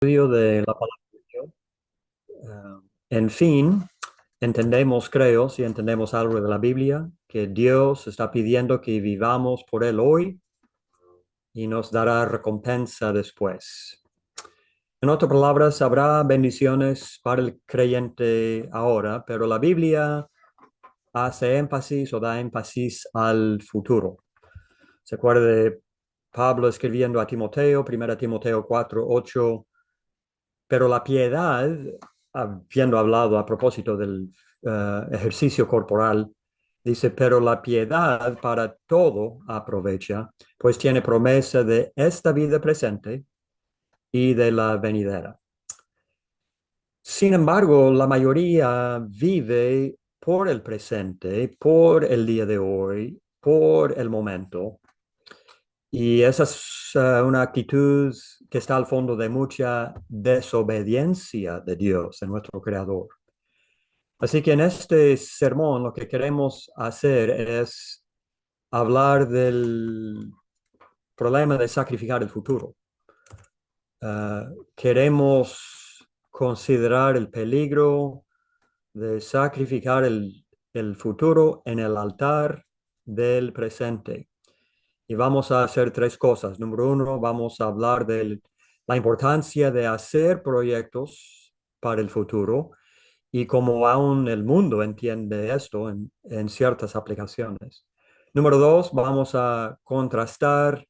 Estudio de la palabra de Dios. En fin, entendemos, creo, si entendemos algo de la Biblia, que Dios está pidiendo que vivamos por Él hoy y nos dará recompensa después. En otras palabras, habrá bendiciones para el creyente ahora, pero la Biblia hace énfasis o da énfasis al futuro. ¿Se acuerda de Pablo escribiendo a Timoteo, 1 Timoteo 4:8? Pero la piedad, habiendo hablado a propósito del ejercicio corporal, dice, pero la piedad para todo aprovecha, pues tiene promesa de esta vida presente y de la venidera. Sin embargo, la mayoría vive por el presente, por el día de hoy, por el momento. Y esa es una actitud que está al fondo de mucha desobediencia de Dios, de nuestro Creador. Así que en este sermón lo que queremos hacer es hablar del problema de sacrificar el futuro. Queremos considerar el peligro de sacrificar el futuro en el altar del presente. Y vamos a hacer tres cosas. Número uno, vamos a hablar de la importancia de hacer proyectos para el futuro y cómo aún el mundo entiende esto en ciertas aplicaciones. Número dos, vamos a contrastar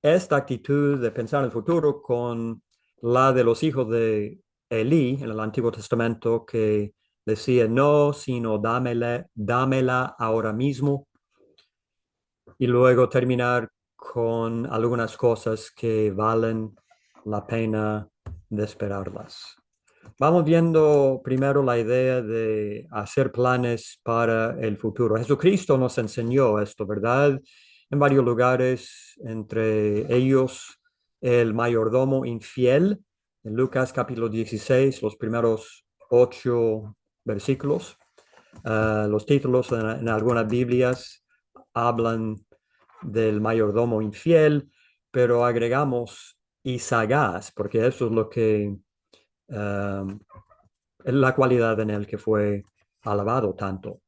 esta actitud de pensar en el futuro con la de los hijos de Elí en el Antiguo Testamento que decía, no, sino dámela ahora mismo y luego terminar con algunas cosas que valen la pena de esperarlas. Vamos viendo primero la idea de hacer planes para el futuro. Jesucristo nos enseñó esto, ¿verdad? En varios lugares, entre ellos el mayordomo infiel, en Lucas capítulo 16, los primeros 8 versículos. Los títulos en algunas Biblias hablan del mayordomo infiel, pero agregamos y sagaz, porque eso es lo que la cualidad en el que fue alabado tanto.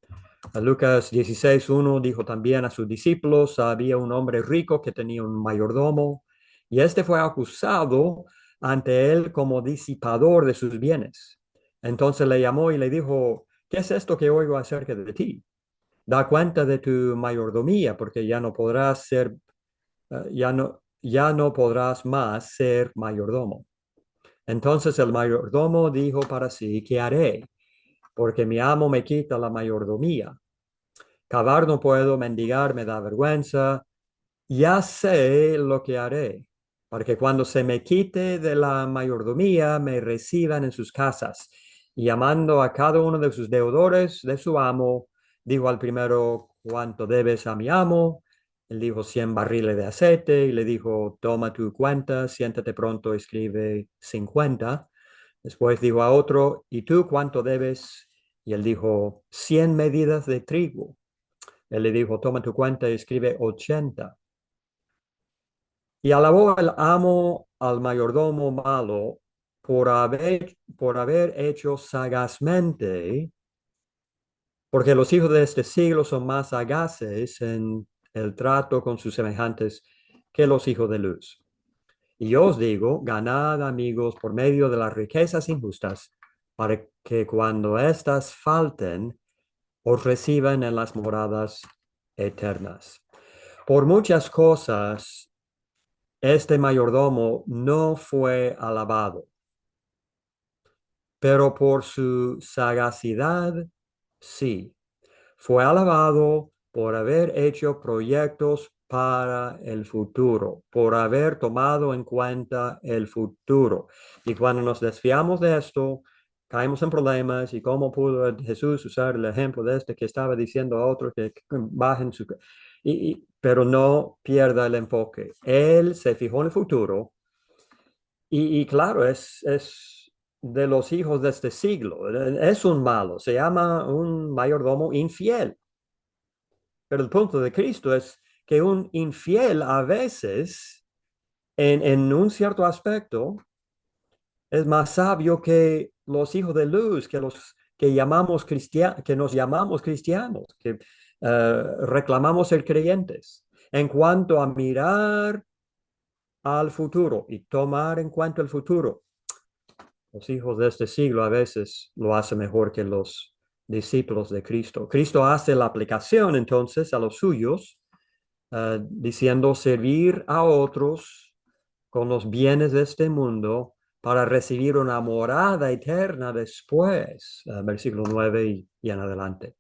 Lucas 16:1 dijo también a sus discípulos, había un hombre rico que tenía un mayordomo, y este fue acusado ante él como disipador de sus bienes. Entonces le llamó y le dijo, ¿qué es esto que oigo acerca de ti? Da cuenta de tu mayordomía, porque ya no podrás ser ya no podrás más ser mayordomo. Entonces el mayordomo dijo para sí, ¿qué haré? Porque mi amo me quita la mayordomía. Cavar no puedo, mendigar me da vergüenza. Ya sé lo que haré, para que cuando se me quite de la mayordomía me reciban en sus casas. Y llamando a cada uno de sus deudores de su amo, dijo al primero, ¿cuánto debes a mi amo? Él dijo 100 barriles de aceite y le dijo, toma tu cuenta, siéntate pronto, escribe 50. Después dijo a otro, ¿y tú cuánto debes? Y él dijo, 100 medidas de trigo. Él le dijo, toma tu cuenta y escribe 80. Y alabó el amo al mayordomo malo por haber hecho sagazmente, porque los hijos de este siglo son más sagaces en el trato con sus semejantes que los hijos de luz. Y yo os digo, ganad amigos por medio de las riquezas injustas, para que cuando éstas falten, os reciban en las moradas eternas. Por muchas cosas este mayordomo no fue alabado, pero por su sagacidad sí. Fue alabado por haber hecho proyectos para el futuro, por haber tomado en cuenta el futuro. Y cuando nos desviamos de esto, caemos en problemas. ¿Y cómo pudo Jesús usar el ejemplo de este que estaba diciendo a otro que bajen su... pero no pierda el enfoque. Él se fijó en el futuro y claro, es de los hijos de este siglo. Es un malo, se llama un mayordomo infiel. Pero el punto de Cristo es que un infiel a veces, en un cierto aspecto, es más sabio que los hijos de luz, que los que llamamos que nos llamamos cristianos, que reclamamos ser creyentes. En cuanto a mirar al futuro y tomar en cuenta el futuro, los hijos de este siglo a veces lo hacen mejor que los discípulos de Cristo. Cristo hace la aplicación entonces a los suyos, diciendo servir a otros con los bienes de este mundo para recibir una morada eterna después, versículo 9 y en adelante.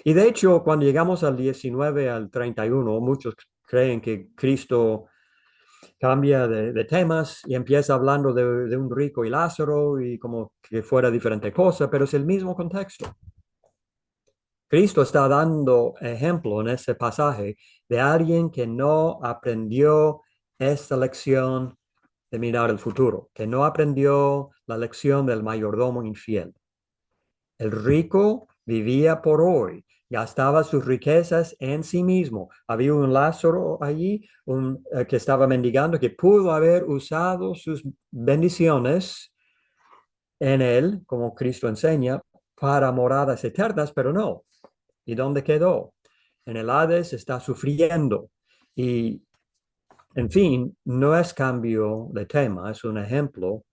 Y de hecho, cuando llegamos al 19 al 31, muchos creen que Cristo cambia de temas y empieza hablando de un rico y Lázaro y como que fuera diferente cosa, pero es el mismo contexto. Cristo está dando ejemplo en ese pasaje de alguien que no aprendió esta lección de mirar el futuro, que no aprendió la lección del mayordomo infiel. El rico vivía por hoy, gastaba sus riquezas en sí mismo. Había un Lázaro allí que estaba mendigando, que pudo haber usado sus bendiciones en él, como Cristo enseña, para moradas eternas, pero no. ¿Y dónde quedó? En el Hades está sufriendo. Y, en fin, no es cambio de tema, es un ejemplo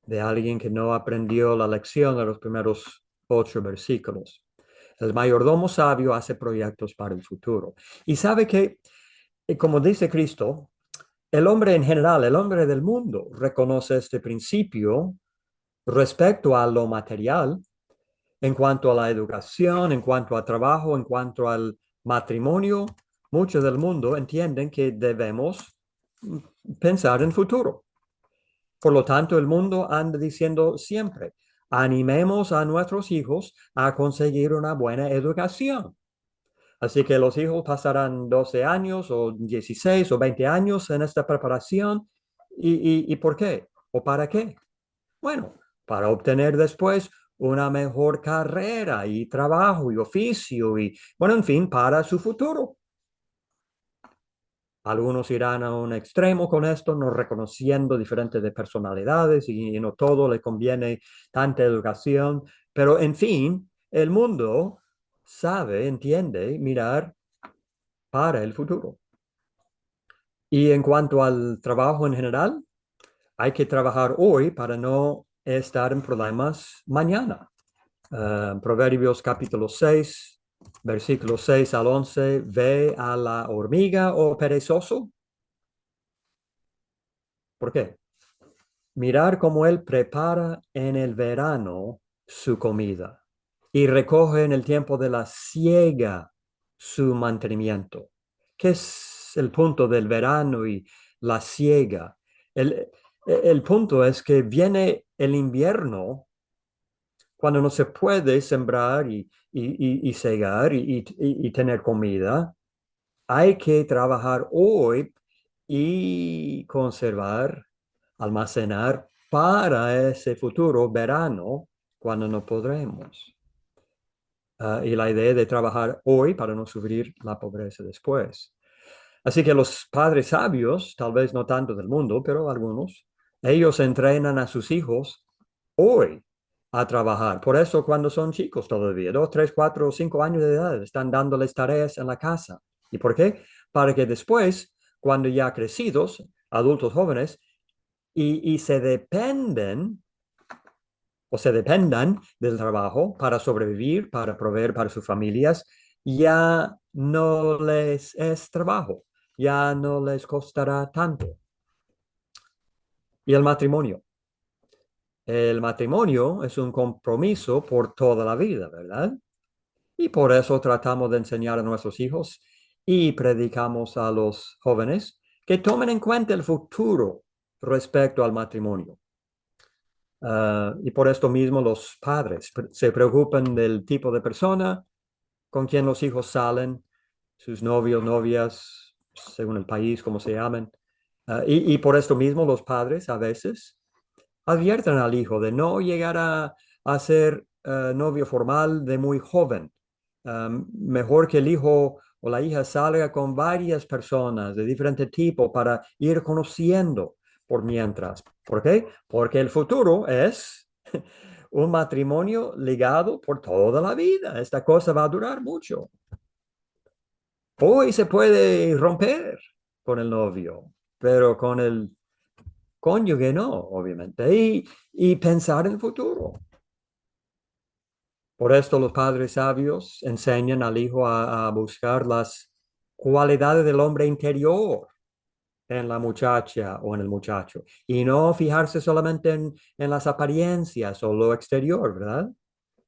de alguien que no aprendió la lección de los primeros 8 versículos. El mayordomo sabio hace proyectos para el futuro. Y sabe que, como dice Cristo, el hombre en general, el hombre del mundo, reconoce este principio respecto a lo material, en cuanto a la educación, en cuanto a trabajo, en cuanto al matrimonio. Muchos del mundo entienden que debemos pensar en futuro. Por lo tanto, el mundo anda diciendo siempre, animemos a nuestros hijos a conseguir una buena educación. Así que los hijos pasarán 12 años o 16 o 20 años en esta preparación. ¿Y por qué? ¿O para qué? Bueno, para obtener después una mejor carrera y trabajo y oficio y, bueno, en fin, para su futuro. Algunos irán a un extremo con esto, no reconociendo diferentes de personalidades y no todo le conviene tanta educación, pero en fin, el mundo sabe, entiende mirar para el futuro. Y en cuanto al trabajo en general, hay que trabajar hoy para no estar en problemas mañana. Proverbios capítulo 6, versículos 6 al 11, ve a la hormiga o perezoso. ¿Por qué? Mirar cómo él prepara en el verano su comida y recoge en el tiempo de la siega su mantenimiento. ¿Qué es el punto del verano y la siega? El punto es que viene el invierno cuando no se puede sembrar y segar y tener comida. Hay que trabajar hoy y conservar, almacenar para ese futuro verano cuando no podremos. Y la idea de trabajar hoy para no sufrir la pobreza después. Así que los padres sabios, tal vez no tanto del mundo, pero algunos, ellos entrenan a sus hijos hoy a trabajar. Por eso cuando son chicos todavía, 2, 3, 4, 5 años de edad, están dándoles tareas en la casa. ¿Y por qué? Para que después, cuando ya crecidos, adultos jóvenes, y se dependen o se dependan del trabajo para sobrevivir, para proveer para sus familias, ya no les es trabajo, ya no les costará tanto. Y el matrimonio. El matrimonio es un compromiso por toda la vida, ¿verdad? Y por eso tratamos de enseñar a nuestros hijos y predicamos a los jóvenes que tomen en cuenta el futuro respecto al matrimonio. Y por esto mismo los padres se preocupan del tipo de persona con quien los hijos salen, sus novios, novias, según el país, como se llamen. Y por esto mismo los padres a veces advierten al hijo de no llegar a ser novio formal de muy joven. Mejor que el hijo o la hija salga con varias personas de diferente tipo para ir conociendo, por mientras. ¿Por qué? Porque el futuro es un matrimonio ligado por toda la vida. Esta cosa va a durar mucho. Hoy se puede romper con el novio, pero con el cónyuge no, obviamente. Y pensar en el futuro. Por esto los padres sabios enseñan al hijo a buscar las cualidades del hombre interior en la muchacha o en el muchacho y no fijarse solamente en las apariencias o lo exterior, ¿verdad?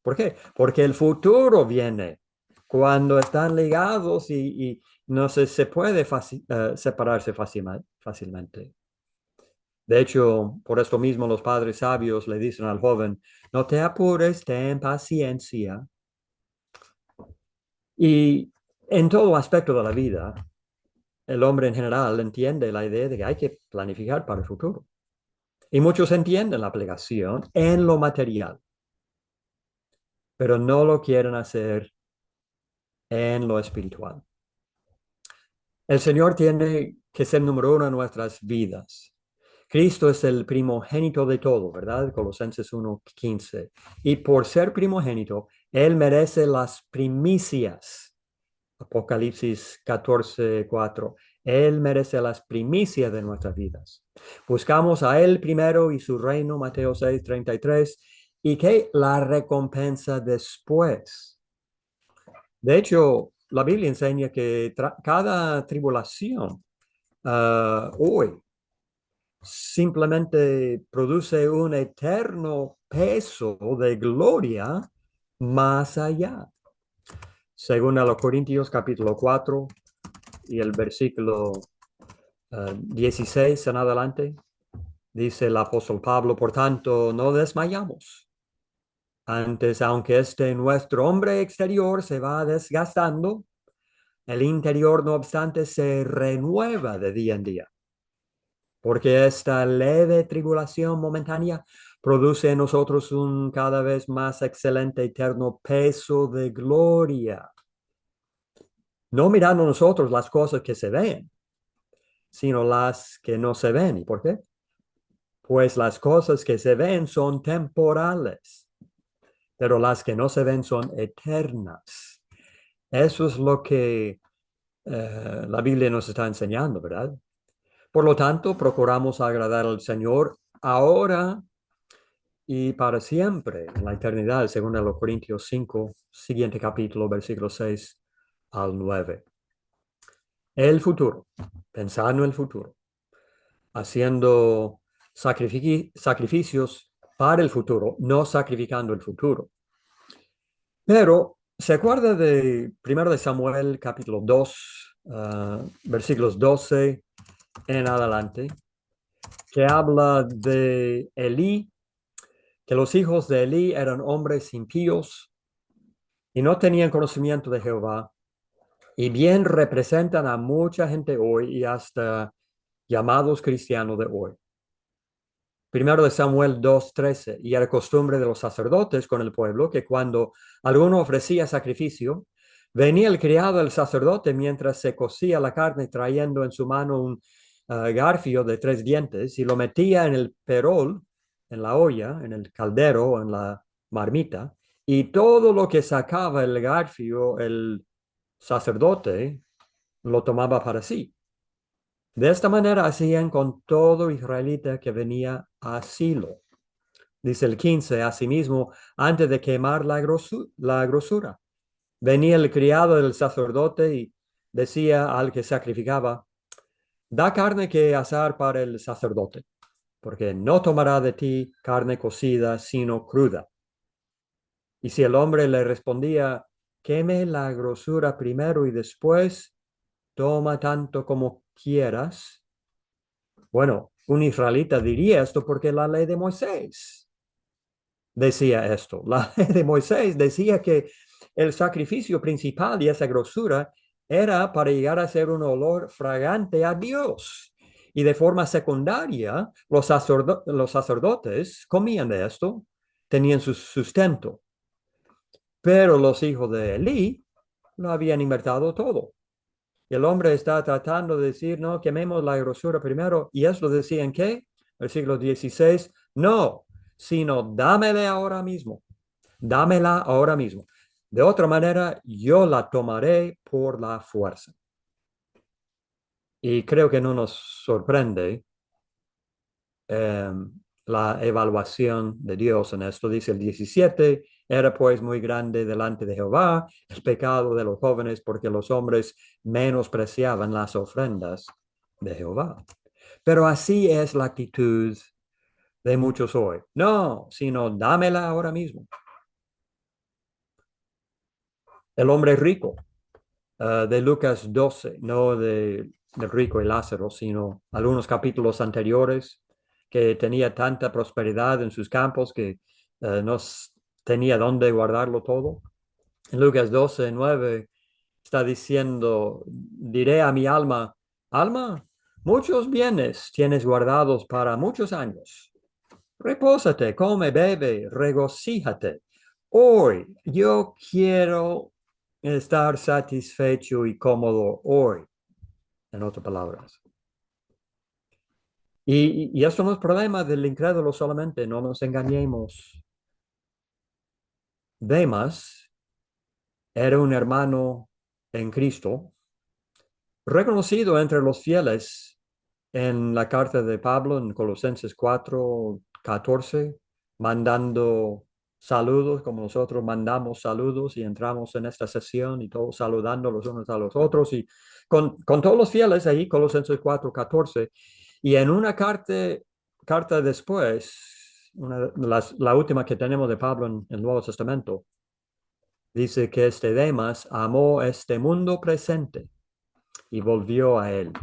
¿Por qué? Porque el futuro viene cuando están ligados y no se puede separarse fácilmente. De hecho, por esto mismo los padres sabios le dicen al joven, no te apures, ten paciencia. Y en todo aspecto de la vida, el hombre en general entiende la idea de que hay que planificar para el futuro. Y muchos entienden la aplicación en lo material, pero no lo quieren hacer en lo espiritual. El Señor tiene que ser número uno en nuestras vidas. Cristo es el primogénito de todo, ¿verdad? Colosenses 1:15. Y por ser primogénito, Él merece las primicias. Apocalipsis 14:4. Él merece las primicias de nuestras vidas. Buscamos a Él primero y su reino, Mateo 6:33, y que la recompensa después. De hecho, la Biblia enseña que cada tribulación hoy simplemente produce un eterno peso de gloria más allá. Según a los Corintios capítulo 4 y el versículo 16 en adelante, dice el apóstol Pablo, por tanto, no desmayamos. Antes, aunque nuestro hombre exterior se va desgastando, el interior, no obstante, se renueva de día en día, porque esta leve tribulación momentánea produce en nosotros un cada vez más excelente eterno peso de gloria. No mirando nosotros las cosas que se ven, sino las que no se ven. ¿Y por qué? Pues las cosas que se ven son temporales, pero las que no se ven son eternas. Eso es lo que la Biblia nos está enseñando, ¿verdad? Por lo tanto, procuramos agradar al Señor ahora y para siempre, en la eternidad, según los Corintios 5, siguiente capítulo, versículos 6 al 9. El futuro, pensando en el futuro, haciendo sacrificios para el futuro, no sacrificando el futuro. Pero, ¿se acuerda de 1 de Samuel capítulo 2, versículos 12 en adelante, que habla de Elí, que los hijos de Elí eran hombres impíos y no tenían conocimiento de Jehová, y bien representan a mucha gente hoy y hasta llamados cristianos de hoy? 1 de Samuel 2:13, y era costumbre de los sacerdotes con el pueblo que cuando alguno ofrecía sacrificio, venía el criado del sacerdote mientras se cocía la carne trayendo en su mano un garfio de 3 dientes y lo metía en el perol, en la olla, en el caldero o en la marmita, y todo lo que sacaba el garfio, el sacerdote lo tomaba para sí. De esta manera hacían con todo israelita que venía a Silo. Dice el 15, asimismo, antes de quemar la grosura, venía el criado del sacerdote y decía al que sacrificaba, da carne que asar para el sacerdote, porque no tomará de ti carne cocida, sino cruda. Y si el hombre le respondía, queme la grosura primero y después toma tanto como quieras. Bueno, un israelita diría esto porque la ley de Moisés decía esto. La ley de Moisés decía que el sacrificio principal y esa grosura era para llegar a ser un olor fragante a Dios. Y de forma secundaria, los sacerdotes comían de esto, tenían su sustento. Pero los hijos de Elí lo habían invertido todo. Y el hombre está tratando de decir, no, quememos la grosura primero. Y eso decía en qué? Versículo 16, no, sino dámela ahora mismo. Dámela ahora mismo. De otra manera, yo la tomaré por la fuerza. Y creo que no nos sorprende eh, la evaluación de Dios en esto. Dice el 17, era pues muy grande delante de Jehová el pecado de los jóvenes porque los hombres menospreciaban las ofrendas de Jehová. Pero así es la actitud de muchos hoy. No, sino dámela ahora mismo. El hombre rico de Lucas 12, no de rico y Lázaro, sino algunos capítulos anteriores, que tenía tanta prosperidad en sus campos que no tenía dónde guardarlo todo. En Lucas 12, 9 está diciendo, diré a mi alma, alma, muchos bienes tienes guardados para muchos años. Repósate, come, bebe, regocíjate. Hoy yo quiero estar satisfecho y cómodo hoy, en otras palabras. Y eso no es problema del incrédulo solamente, no nos engañemos. Demas era un hermano en Cristo, reconocido entre los fieles en la carta de Pablo en Colosenses 4:14, mandando saludos como nosotros mandamos saludos y entramos en esta sesión y todos saludando los unos a los otros y con todos los fieles ahí, Colosenses 4:14. Y en una carta después, la última que tenemos de Pablo en el Nuevo Testamento, dice que este Demas amó este mundo presente y volvió a él,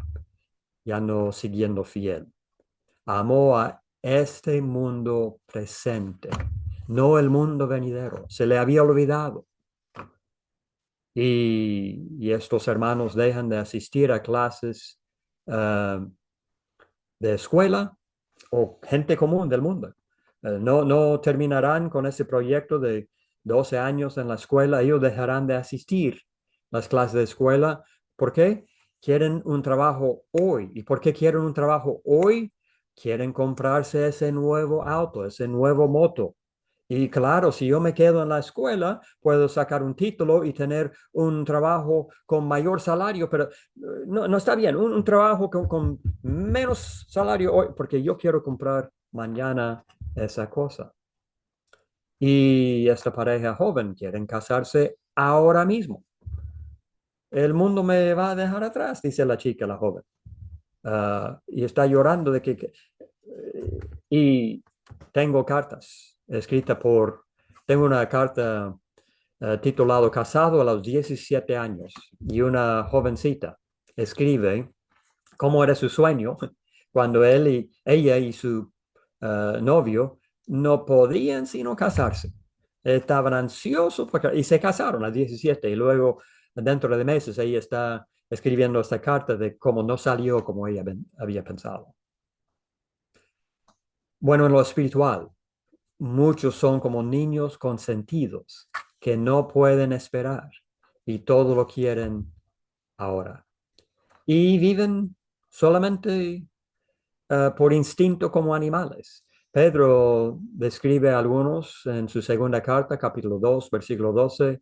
ya no siguiendo fiel. Amó a este mundo presente, no el mundo venidero. Se le había olvidado. Y estos hermanos dejan de asistir a clases de escuela o gente común del mundo. No terminarán con ese proyecto de 12 años en la escuela. Ellos dejarán de asistir a las clases de escuela. ¿Por qué? Quieren un trabajo hoy. ¿Y por qué quieren un trabajo hoy? Quieren comprarse ese nuevo auto, ese nuevo moto. Y claro, si yo me quedo en la escuela, puedo sacar un título y tener un trabajo con mayor salario, pero no está bien, un trabajo con menos salario hoy, porque yo quiero comprar mañana esa cosa. Y esta pareja joven quieren casarse ahora mismo. El mundo me va a dejar atrás, dice la chica, la joven. Y está llorando de y tengo cartas escritas tengo una carta titulado Casado a los 17 años y una jovencita escribe cómo era su sueño cuando ella y su novio no podían sino casarse. Estaban ansiosos y se casaron a 17 y luego dentro de meses ella está escribiendo esta carta de cómo no salió como ella había pensado. Bueno, en lo espiritual, muchos son como niños consentidos que no pueden esperar y todo lo quieren ahora. Y viven solamente por instinto como animales. Pedro describe a algunos en su segunda carta, capítulo 2, versículo 12,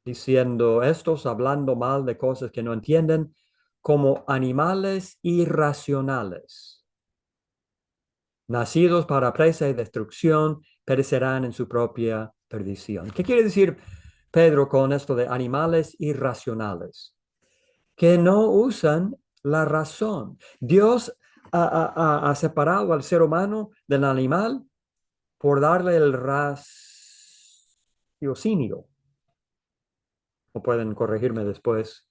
diciendo, estos hablando mal de cosas que no entienden, como animales irracionales, nacidos para presa y destrucción, perecerán en su propia perdición. ¿Qué quiere decir Pedro con esto de animales irracionales? Que no usan la razón. Dios ha separado al ser humano del animal por darle el raciocinio. O pueden corregirme después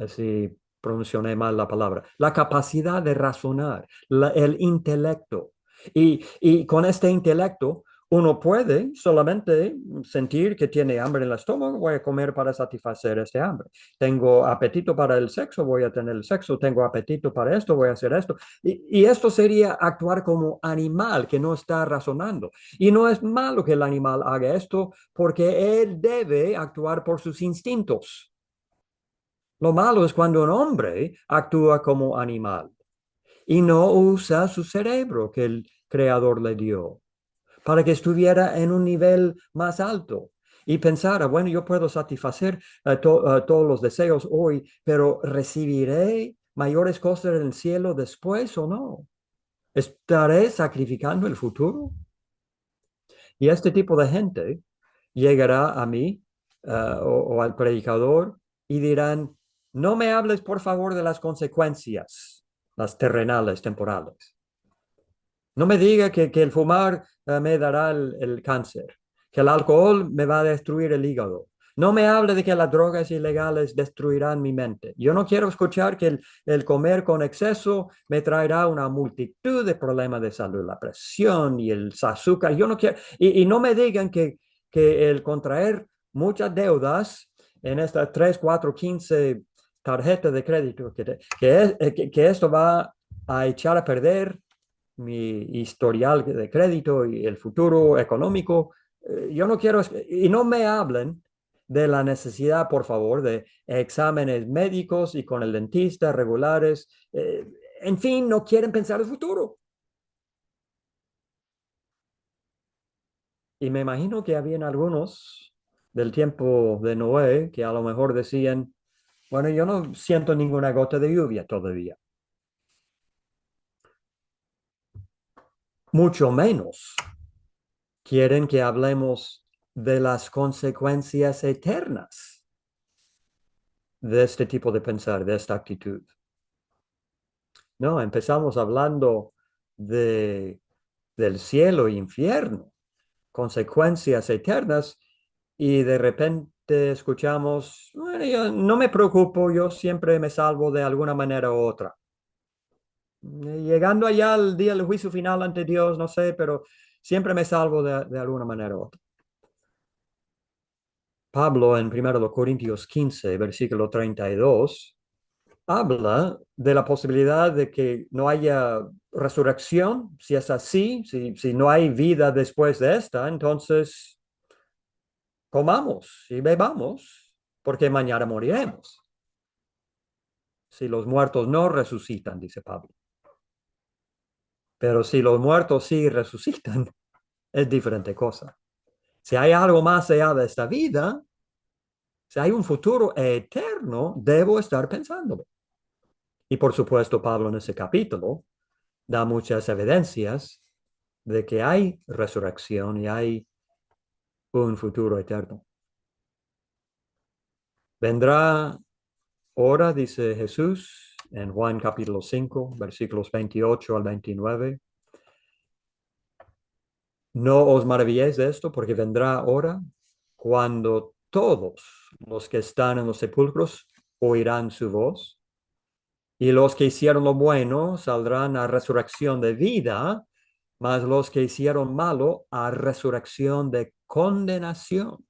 si pronuncié mal la palabra. La capacidad de razonar, el intelecto. Y con este intelecto uno puede solamente sentir que tiene hambre en el estómago, voy a comer para satisfacer este hambre. Tengo apetito para el sexo, voy a tener el sexo. Tengo apetito para esto, voy a hacer esto. Y esto sería actuar como animal que no está razonando. Y no es malo que el animal haga esto porque él debe actuar por sus instintos. Lo malo es cuando un hombre actúa como animal y no usa su cerebro que el Creador le dio para que estuviera en un nivel más alto y pensara, bueno, yo puedo satisfacer todos los deseos hoy, pero ¿recibiré mayores cosas en el cielo después o no? ¿Estaré sacrificando el futuro? Y este tipo de gente llegará a mí o al predicador y dirán, no me hables por favor de las consecuencias, las terrenales, temporales. No me diga que el fumar me dará el cáncer, que el alcohol me va a destruir el hígado. No me hable de que las drogas ilegales destruirán mi mente. Yo no quiero escuchar que el comer con exceso me traerá una multitud de problemas de salud, la presión y el azúcar. Yo no quiero, y no me digan que el contraer muchas deudas en estas 3, 4, 15 tarjetas de crédito, que esto va a echar a perder mi historial de crédito y el futuro económico. Yo no quiero, y no me hablen de la necesidad, por favor, de exámenes médicos y con el dentista regulares. En fin, no quieren pensar el futuro. Y me imagino que habían algunos del tiempo de Noé que a lo mejor decían, bueno, yo no siento ninguna gota de lluvia todavía, mucho menos quieren que hablemos de las consecuencias eternas de este tipo de pensar, de esta actitud. No, empezamos hablando de, del cielo e infierno, consecuencias eternas, y de repente escuchamos, bueno, yo no me preocupo, yo siempre me salvo de alguna manera u otra. Llegando allá al día del juicio final ante Dios, no sé, pero siempre me salvo de alguna manera u otra. Pablo en 1 Corintios 15, versículo 32, habla de la posibilidad de que no haya resurrección. Si es así, si no hay vida después de esta, entonces comamos y bebamos, porque mañana moriremos. Si los muertos no resucitan, dice Pablo. Pero si los muertos sí resucitan, es diferente cosa. Si hay algo más allá de esta vida, si hay un futuro eterno, debo estar pensándolo. Y por supuesto, Pablo en ese capítulo da muchas evidencias de que hay resurrección y hay un futuro eterno. Vendrá hora, dice Jesús en Juan capítulo 5, versículos 28 al 29. No os maravilléis de esto, porque vendrá hora cuando todos los que están en los sepulcros oirán su voz, y los que hicieron lo bueno saldrán a resurrección de vida, mas los que hicieron malo a resurrección de condenación.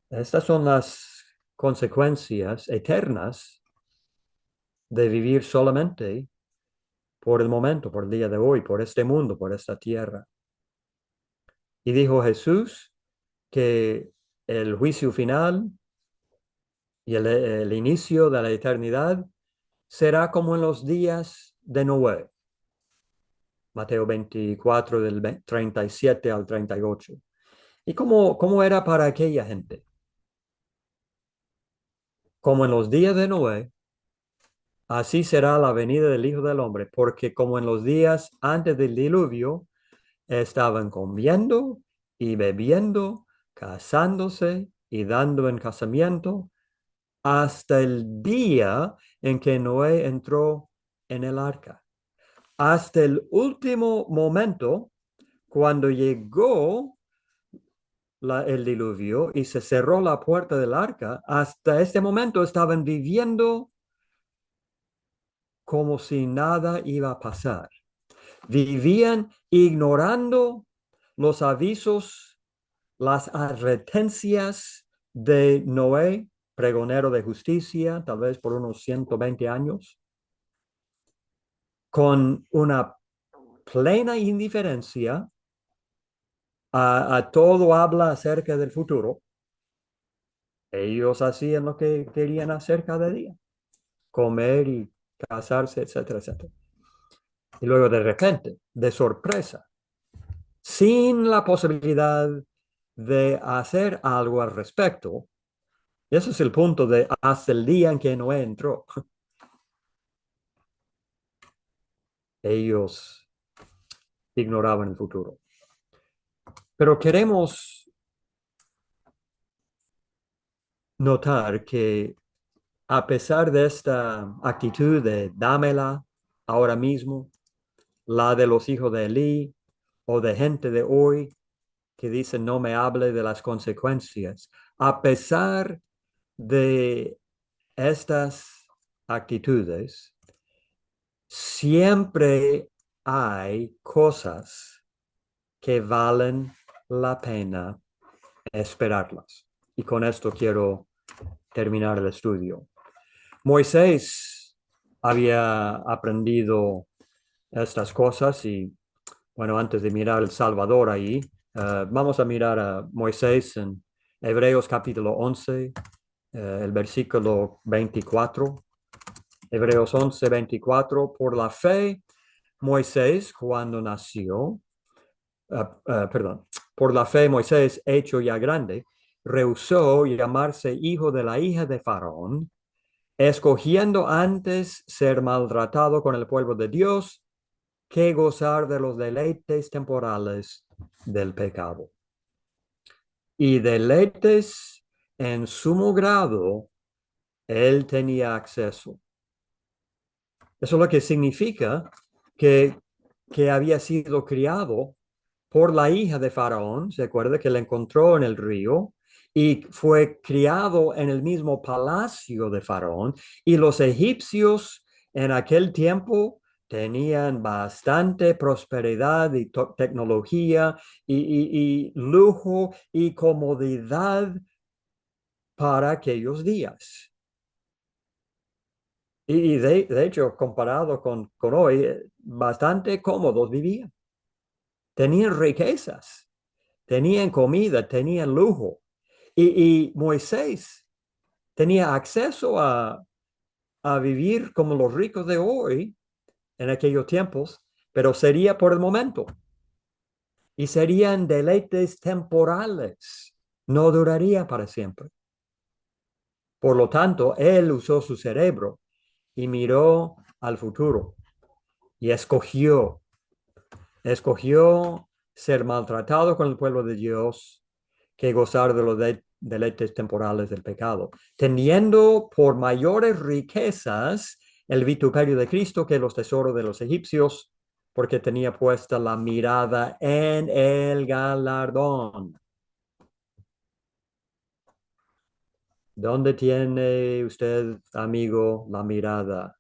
Estas son las consecuencias eternas de vivir solamente por el momento, por el día de hoy, por este mundo, por esta tierra. Y dijo Jesús que el juicio final y el inicio de la eternidad será como en los días de Noé. Mateo 24 del 37 al 38. ¿Y cómo era para aquella gente? Como en los días de Noé, así será la venida del Hijo del Hombre, porque como en los días antes del diluvio, estaban comiendo y bebiendo, casándose y dando en casamiento, hasta el día en que Noé entró en el arca. Hasta el último momento, cuando llegó el diluvio y se cerró la puerta del arca, hasta este momento estaban viviendo como si nada iba a pasar. Vivían ignorando los avisos, las advertencias de Noé, pregonero de justicia, tal vez por unos 120 años, con una plena indiferencia a todo habla acerca del futuro, Ellos hacían lo que querían hacer cada día, comer y casarse, etcétera, etcétera. Y luego de repente, de sorpresa, sin la posibilidad de hacer algo al respecto, y ese es el punto de hasta el día en que Noé entró, ellos ignoraban el futuro. Pero queremos notar que a pesar de esta actitud de dámela ahora mismo, la de los hijos de Elí o de gente de hoy que dicen no me hable de las consecuencias, a pesar de estas actitudes, siempre hay cosas que valen la pena esperarlas. Y con esto quiero terminar el estudio. Moisés había aprendido estas cosas y, bueno, antes de mirar el Salvador ahí, vamos a mirar a Moisés en Hebreos capítulo 11, el versículo 24. Hebreos 11, 24. Por la fe, Moisés, cuando nació, perdón, por la fe Moisés, hecho ya grande, rehusó llamarse hijo de la hija de Faraón, escogiendo antes ser maltratado con el pueblo de Dios que gozar de los deleites temporales del pecado. Y deleites en sumo grado él tenía acceso. Eso es lo que significa que, que había sido criado por la hija de Faraón, se acuerda que la encontró en el río y fue criado en el mismo palacio de Faraón. Y los egipcios en aquel tiempo tenían bastante prosperidad y tecnología y lujo y comodidad para aquellos días. Y de hecho, comparado con hoy, bastante cómodos vivían. Tenían riquezas, tenían comida, tenían lujo. Y Moisés tenía acceso a vivir como los ricos de hoy en aquellos tiempos, pero sería por el momento. Y serían deleites temporales. No duraría para siempre. Por lo tanto, él usó su cerebro y miró al futuro y escogió ser maltratado con el pueblo de Dios que gozar de los deleites temporales del pecado, teniendo por mayores riquezas el vituperio de Cristo que los tesoros de los egipcios, porque tenía puesta la mirada en el galardón. ¿Dónde tiene usted, amigo, la mirada?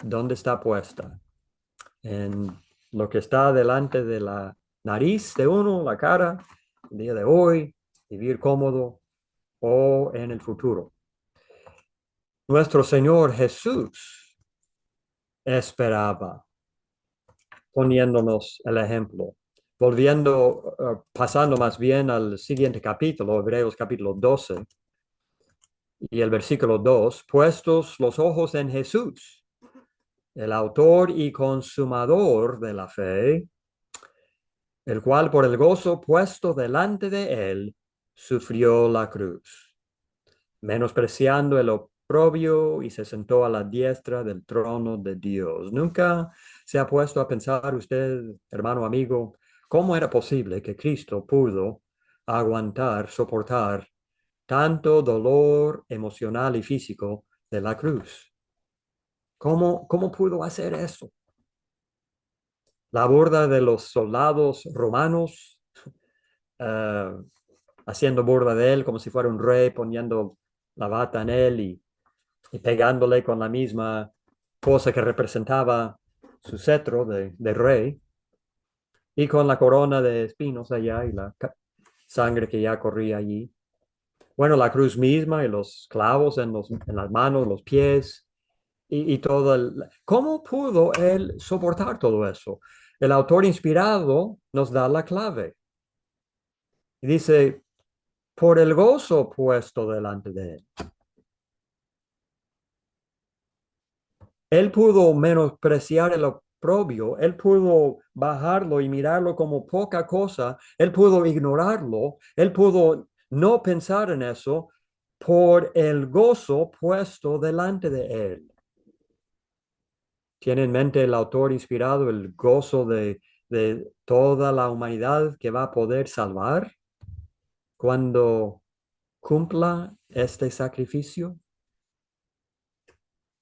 ¿Dónde está puesta? ¿En lo que está delante de la nariz de uno, la cara, el día de hoy, vivir cómodo, o en el futuro? Nuestro Señor Jesús esperaba, poniéndonos el ejemplo. Volviendo, pasando más bien al siguiente capítulo, Hebreos capítulo 12 y el versículo 2, puestos los ojos en Jesús, el autor y consumador de la fe, el cual por el gozo puesto delante de él sufrió la cruz, menospreciando el oprobio y se sentó a la diestra del trono de Dios. ¿Nunca se ha puesto a pensar usted, hermano amigo, cómo era posible que Cristo pudo aguantar, soportar tanto dolor emocional y físico de la cruz? ¿Cómo pudo hacer eso? La burda de los soldados romanos, uh, haciendo burla de él como si fuera un rey, poniendo la bata en él y pegándole con la misma cosa que representaba su cetro de rey, y con la corona de espinos allá y la sangre que ya corría allí. Bueno, la cruz misma y los clavos en las manos, los pies y todo el... ¿Cómo pudo él soportar todo eso? El autor inspirado nos da la clave. Y dice, por el gozo puesto delante de él. Él pudo menospreciar el oprobio, él pudo bajarlo y mirarlo como poca cosa, él pudo ignorarlo, él pudo no pensar en eso por el gozo puesto delante de él. Tiene en mente el autor inspirado el gozo de toda la humanidad que va a poder salvar cuando cumpla este sacrificio,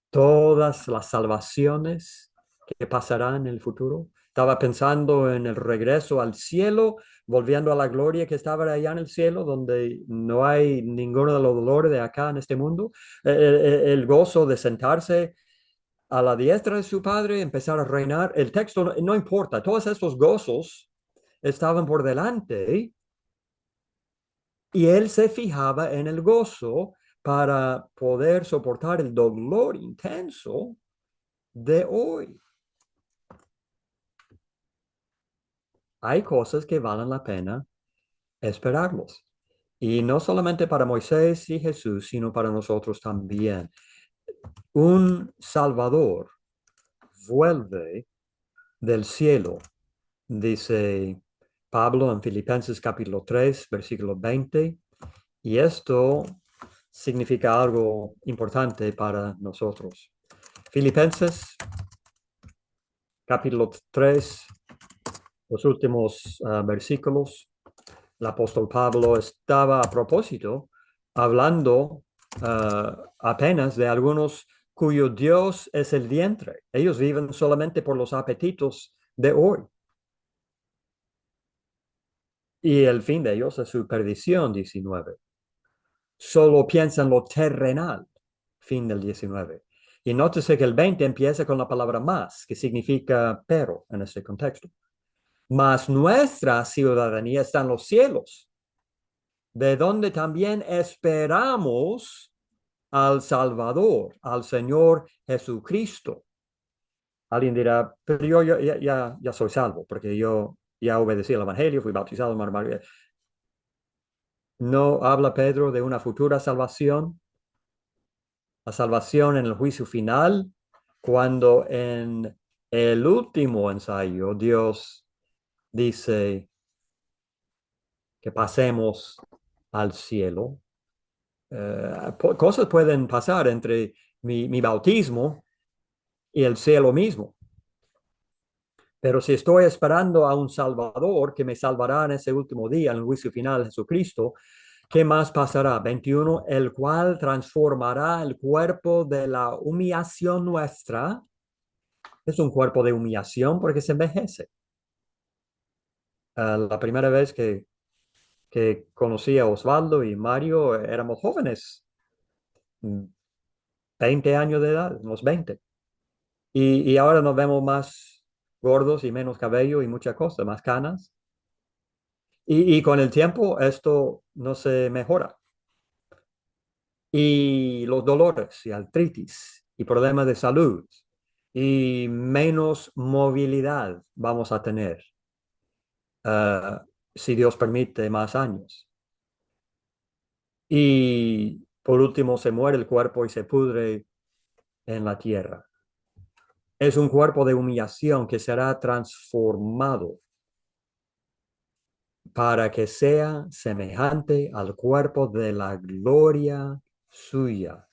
todas las salvaciones que pasarán en el futuro. Estaba pensando en el regreso al cielo, volviendo a la gloria que estaba allá en el cielo, donde no hay ninguno de los dolores de acá en este mundo. El gozo de sentarse a la diestra de su padre, empezar a reinar. El texto no importa, todos estos gozos estaban por delante y él se fijaba en el gozo para poder soportar el dolor intenso de hoy. Hay cosas que valen la pena esperarlos. Y no solamente para Moisés y Jesús, sino para nosotros también. Un Salvador vuelve del cielo, dice Pablo en Filipenses capítulo 3, versículo 20, y esto significa algo importante para nosotros. Filipenses capítulo 3, los últimos versículos. El apóstol Pablo estaba a propósito hablando apenas de algunos cuyo Dios es el vientre. Ellos viven solamente por los apetitos de hoy. Y el fin de ellos es su perdición, 19. Solo piensan lo terrenal, fin del 19. Y nótese que el 20 empieza con la palabra más, que significa pero en este contexto. Mas nuestra ciudadanía está en los cielos, de donde también esperamos al Salvador, al Señor Jesucristo. Alguien dirá, pero yo ya soy salvo, porque yo ya obedecí al Evangelio, fui bautizado en María. ¿No habla Pedro de una futura salvación? La salvación en el juicio final, cuando en el último ensayo Dios dice que pasemos al cielo. Cosas pueden pasar entre mi bautismo y el cielo mismo. Pero si estoy esperando a un Salvador que me salvará en ese último día, en el juicio final, Jesucristo, ¿qué más pasará? 21, el cual transformará el cuerpo de la humillación nuestra. Es un cuerpo de humillación porque se envejece. La primera vez que conocí a Osvaldo y Mario, éramos jóvenes, 20 años de edad, unos 20. Y ahora nos vemos más gordos y menos cabello y muchas cosas, más canas. Y con el tiempo esto no se mejora. Y los dolores y artritis y problemas de salud y menos movilidad vamos a tener, si Dios permite, más años. Y por último se muere el cuerpo y se pudre en la tierra. Es un cuerpo de humillación que será transformado para que sea semejante al cuerpo de la gloria suya.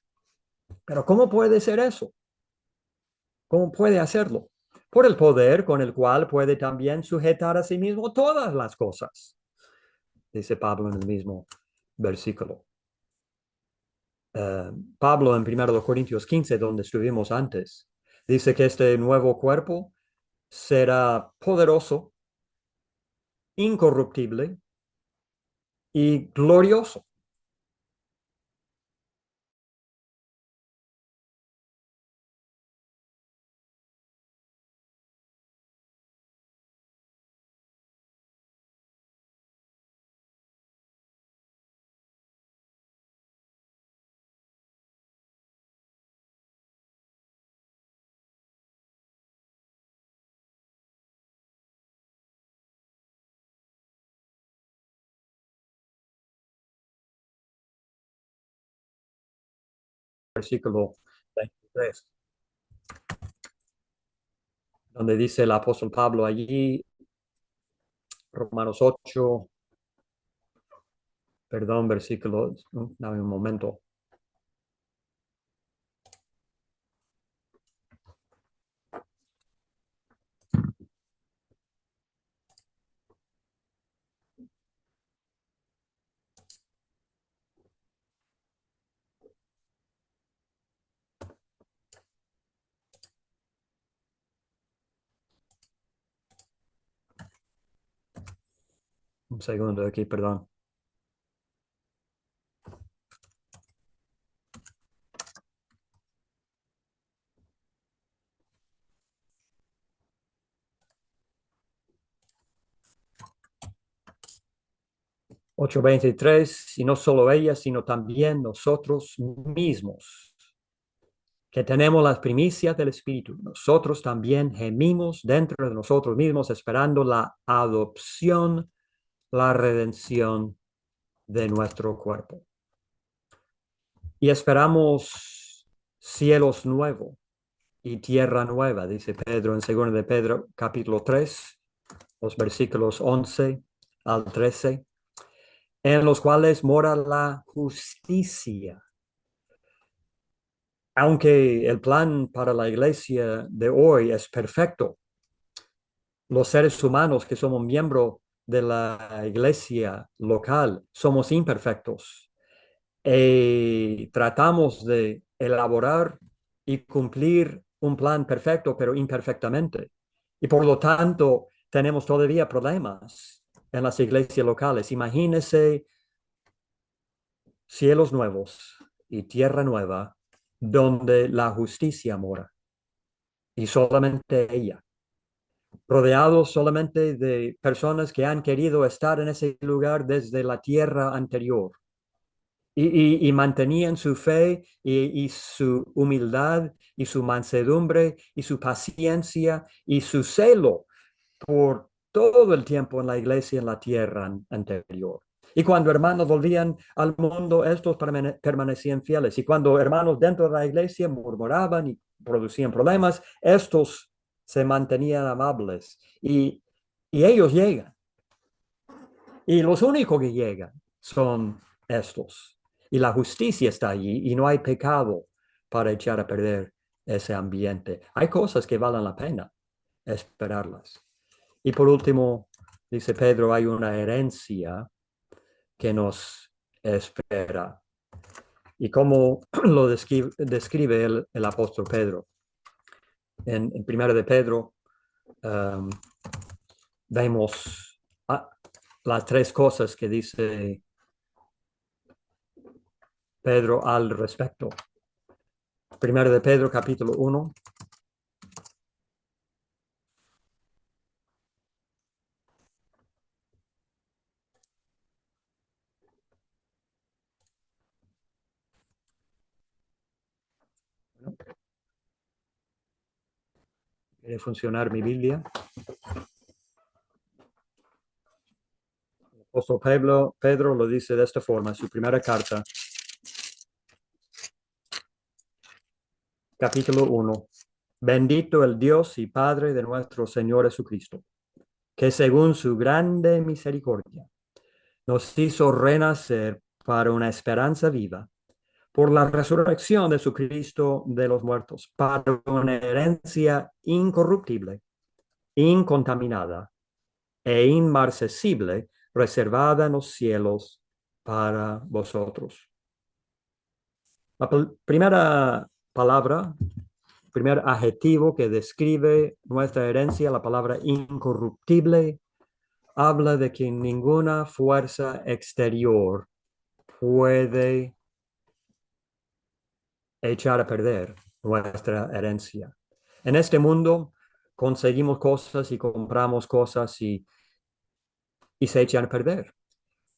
Pero ¿cómo puede ser eso? ¿Cómo puede hacerlo? Por el poder con el cual puede también sujetar a sí mismo todas las cosas, dice Pablo en el mismo versículo. Pablo en 1 Corintios 15, donde estuvimos antes, dice que este nuevo cuerpo será poderoso, incorruptible y glorioso. versículo 23, donde dice el apóstol Pablo allí, Romanos 8, perdón, versículo, dame un momento. Un segundo aquí, perdón. Ocho veintitrés, y no solo ella, sino también nosotros mismos, que tenemos las primicias del Espíritu. Nosotros también gemimos dentro de nosotros mismos, esperando la adopción, la redención de nuestro cuerpo. Y esperamos cielos nuevos y tierra nueva, dice Pedro en 2 de Pedro, capítulo 3, los versículos 11 al 13, en los cuales mora la justicia. Aunque el plan para la iglesia de hoy es perfecto, los seres humanos que somos miembros de la iglesia local somos imperfectos y tratamos de elaborar y cumplir un plan perfecto, pero imperfectamente. Y por lo tanto, tenemos todavía problemas en las iglesias locales. Imagínense cielos nuevos y tierra nueva donde la justicia mora y solamente ella, rodeados solamente de personas que han querido estar en ese lugar desde la tierra anterior y mantenían su fe y su humildad y su mansedumbre y su paciencia y su celo por todo el tiempo en la iglesia en la tierra anterior. Y cuando hermanos volvían al mundo, estos permanecían fieles. Y cuando hermanos dentro de la iglesia murmuraban y producían problemas, estos se mantenían amables. Y ellos llegan. Y los únicos que llegan son estos. Y la justicia está allí y no hay pecado para echar a perder ese ambiente. Hay cosas que valen la pena esperarlas. Y por último, dice Pedro, hay una herencia que nos espera. Y cómo lo describe el apóstol Pedro. En 1 de Pedro vemos las tres cosas que dice Pedro al respecto. 1 de Pedro, capítulo 1. ¿Quiere funcionar mi Biblia? El apóstol Pedro lo dice de esta forma, su primera carta, capítulo 1. Bendito el Dios y Padre de nuestro Señor Jesucristo, que según su grande misericordia nos hizo renacer para una esperanza viva por la resurrección de su Cristo de los muertos, para una herencia incorruptible, incontaminada e inmarcesible, reservada en los cielos para vosotros. La primera palabra, primer adjetivo que describe nuestra herencia, la palabra incorruptible, habla de que ninguna fuerza exterior puede echar a perder nuestra herencia. En este mundo conseguimos cosas y compramos cosas y se echan a perder.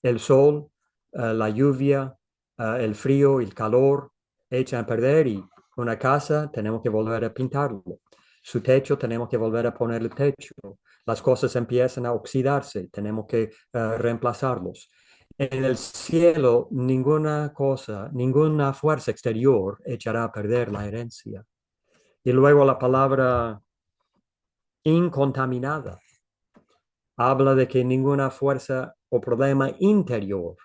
El sol, la lluvia, el frío, el calor echan a perder y una casa tenemos que volver a pintarlo. Su techo tenemos que volver a poner el techo. Las cosas empiezan a oxidarse, tenemos que reemplazarlos. En el cielo, ninguna cosa, ninguna fuerza exterior echará a perder la herencia. Y luego la palabra incontaminada habla de que ninguna fuerza o problema interior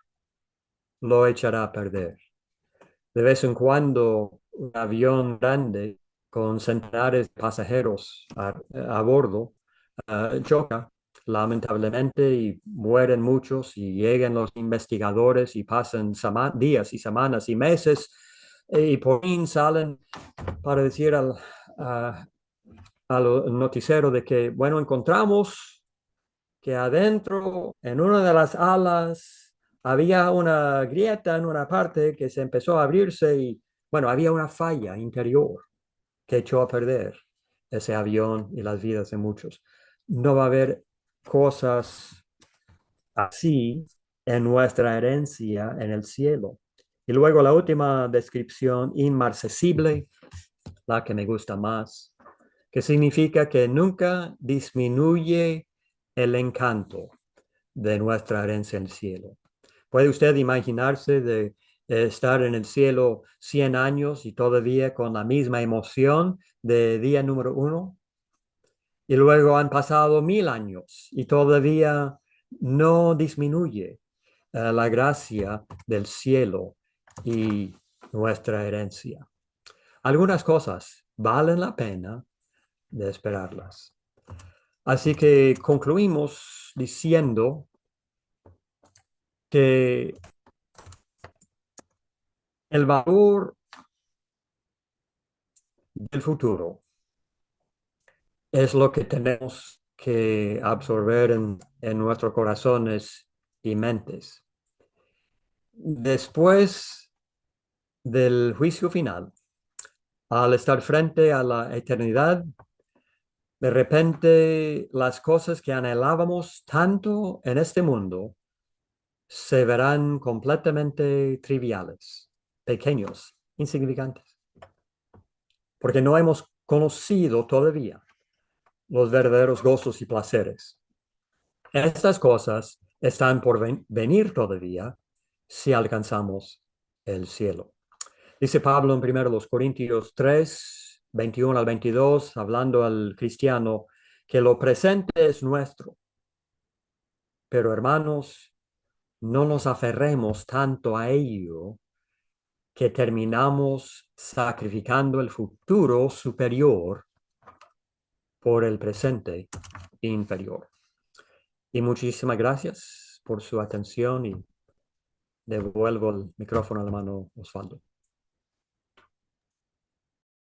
lo echará a perder. De vez en cuando, un avión grande con centenares de pasajeros a bordo choca, lamentablemente, y mueren muchos, y llegan los investigadores y pasan días y semanas y meses, y por fin salen para decir al noticiero de que, bueno, encontramos que adentro, en una de las alas, había una grieta en una parte que se empezó a abrirse y, bueno, había una falla interior que echó a perder ese avión y las vidas de muchos. No va a haber cosas así en nuestra herencia en el cielo. Y luego la última descripción, inmarcesible, la que me gusta más, que significa que nunca disminuye el encanto de nuestra herencia en el cielo. ¿Puede usted imaginarse de estar en el cielo 100 años y todavía con la misma emoción de día número uno? Y luego han pasado 1000 años y todavía no disminuye la gracia del cielo y nuestra herencia. Algunas cosas valen la pena de esperarlas. Así que concluimos diciendo que el valor del futuro es lo que tenemos que absorber en nuestros corazones y mentes. Después del juicio final, al estar frente a la eternidad, de repente las cosas que anhelábamos tanto en este mundo se verán completamente triviales, pequeños, insignificantes, porque no hemos conocido todavía los verdaderos gozos y placeres. Estas cosas están por venir todavía si alcanzamos el cielo. Dice Pablo en 1 Corintios 3, 21 al 22, hablando al cristiano, que lo presente es nuestro. Pero hermanos, no nos aferremos tanto a ello que terminamos sacrificando el futuro superior por el presente inferior. Y muchísimas gracias por su atención y devuelvo el micrófono a la mano Osvaldo.